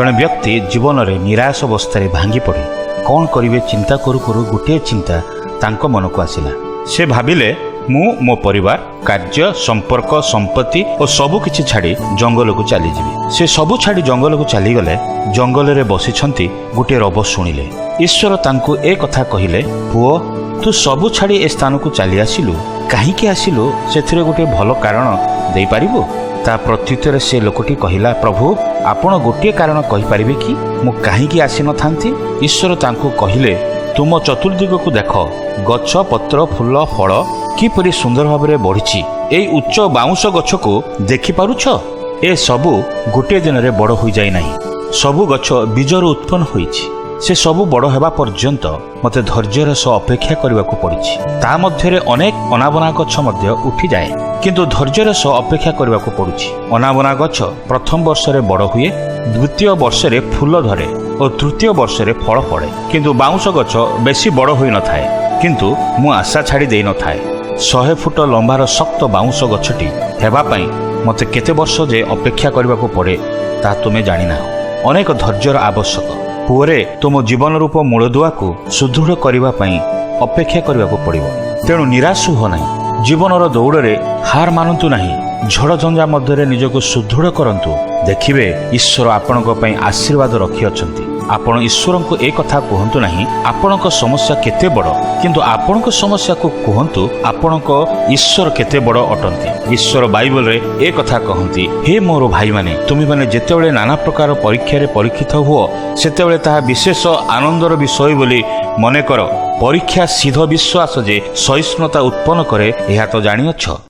ଜଣେ ବ୍ୟକ୍ତି ଜୀବନରେ ନିରାଶ ଅବସ୍ଥାରେ ଭାଙ୍ଗି ପଡ଼େ। କ'ଣ କରିବେ ଚିନ୍ତା କରୁ କରୁ ଗୋଟିଏ ଚିନ୍ତା ତାଙ୍କ ମନକୁ ଆସିଲା। ସେ ଭାବିଲେ ମୁଁ ମୋ ପରିବାର, କାର୍ଯ୍ୟ, ସମ୍ପର୍କ, ସମ୍ପତ୍ତି ଓ ସବୁ କିଛି ଛାଡ଼ି ଜଙ୍ଗଲକୁ ଚାଲିଯିବି। ସେ ସବୁ ଛାଡ଼ି ଜଙ୍ଗଲକୁ ଚାଲିଗଲେ। ଜଙ୍ଗଲରେ ବସିଛନ୍ତି ଗୋଟିଏ ରବ ଶୁଣିଲେ। ଈଶ୍ୱର ତାଙ୍କୁ ଏ କଥା କହିଲେ, ପୁଅ, ତୁ ସବୁ ଛାଡ଼ି ଏ ସ୍ଥାନକୁ ଚାଲି ଆସିଲୁ, କାହିଁକି ଆସିଲୁ ସେଥିରେ ଗୋଟିଏ ଭଲ କାରଣ ଦେଇପାରିବୁ? ତା ପ୍ରତ୍ୟୁତ୍ତରେ ସେ ଲୋକଟି କହିଲା, ପ୍ରଭୁ, ଆପଣ ଗୋଟିଏ କାରଣ କହିପାରିବେ କି ମୁଁ କାହିଁକି ଆସିନଥାନ୍ତି? ଈଶ୍ୱର ତାଙ୍କୁ କହିଲେ, ତୁମ ଚତୁର୍ଦିଗକୁ ଦେଖ, ଗଛ, ପତ୍ର, ଫୁଲ, ଫଳ କିପରି ସୁନ୍ଦର ଭାବରେ ବଢ଼ିଛି। ଏଇ ଉଚ୍ଚ ବାଉଁଶ ଗଛକୁ ଦେଖିପାରୁଛ? ଏ ସବୁ ଗୋଟିଏ ଦିନରେ ବଡ଼ ହୋଇଯାଇ ନାହିଁ। ସବୁ ଗଛ ବୀଜରୁ ଉତ୍ପନ୍ନ ହୋଇଛି। ସେ ସବୁ ବଡ଼ ହେବା ପର୍ଯ୍ୟନ୍ତ ମୋତେ ଧୈର୍ଯ୍ୟର ସହ ଅପେକ୍ଷା କରିବାକୁ ପଡ଼ିଛି। ତା ମଧ୍ୟରେ ଅନେକ ଅନାବନା ଗଛ ମଧ୍ୟ ଉଠିଯାଏ, କିନ୍ତୁ ଧୈର୍ଯ୍ୟର ସହ ଅପେକ୍ଷା କରିବାକୁ ପଡ଼ୁଛି। ଅନାବନା ଗଛ ପ୍ରଥମ ବର୍ଷରେ ବଡ଼ ହୁଏ, ଦ୍ୱିତୀୟ ବର୍ଷରେ ଫୁଲ ଧରେ ଓ ତୃତୀୟ ବର୍ଷରେ ଫଳ ଫଳେ। କିନ୍ତୁ ବାଉଁଶ ଗଛ ବେଶୀ ବଡ଼ ହୋଇନଥାଏ। କିନ୍ତୁ ମୁଁ ଆଶା ଛାଡ଼ି ଦେଇନଥାଏ। 100 ଫୁଟ ଲମ୍ବାର ଶକ୍ତ ବାଉଁଶ ଗଛଟି ହେବା ପାଇଁ ମୋତେ କେତେ ବର୍ଷ ଯେ ଅପେକ୍ଷା କରିବାକୁ ପଡ଼େ ତାହା ତୁମେ ଜାଣିନାହ। ଅନେକ ଧୈର୍ଯ୍ୟର ଆବଶ୍ୟକ। ପୁଅରେ, ତୁମ ଜୀବନ ରୂପ ମୂଳଦୁଆକୁ ସୁଦୃଢ଼ କରିବା ପାଇଁ ଅପେକ୍ଷା କରିବାକୁ ପଡ଼ିବ। ତେଣୁ ନିରାଶ ହୁଅ ନାହିଁ। ଜୀବନର ଦୌଡ଼ରେ ହାର ମାନନ୍ତୁ ନାହିଁ। ଝଡ଼ଝଞ୍ଜା ମଧ୍ୟରେ ନିଜକୁ ସୁଦୃଢ଼ କରନ୍ତୁ। ଦେଖିବେ ଈଶ୍ୱର ଆପଣଙ୍କ ପାଇଁ ଆଶୀର୍ବାଦ ରଖିଅଛନ୍ତି। ଆପଣ ଈଶ୍ୱରଙ୍କୁ ଏ କଥା କୁହନ୍ତୁ ନାହିଁ ଆପଣଙ୍କ ସମସ୍ୟା କେତେ ବଡ଼, କିନ୍ତୁ ଆପଣଙ୍କ ସମସ୍ୟାକୁ କୁହନ୍ତୁ ଆପଣଙ୍କ ଈଶ୍ୱର କେତେ ବଡ଼ ଅଟନ୍ତି। ଈଶ୍ୱର ବାଇବଲରେ ଏ କଥା କହନ୍ତି, ହେ ମୋର ଭାଇମାନେ, ତୁମେମାନେ ଯେତେବେଳେ ନାନା ପ୍ରକାର ପରୀକ୍ଷାରେ ପରୀକ୍ଷିତ ହୁଅ, ସେତେବେଳେ ତାହା ବିଶେଷ ଆନନ୍ଦର ବିଷୟ ବୋଲି ମନେ କର। ପରୀକ୍ଷା ସିଦ୍ଧ ବିଶ୍ୱାସ ଯେ ସହିଷ୍ଣୁତା ଉତ୍ପନ୍ନ କରେ, ଏହା ତ ଜାଣିଅଛ।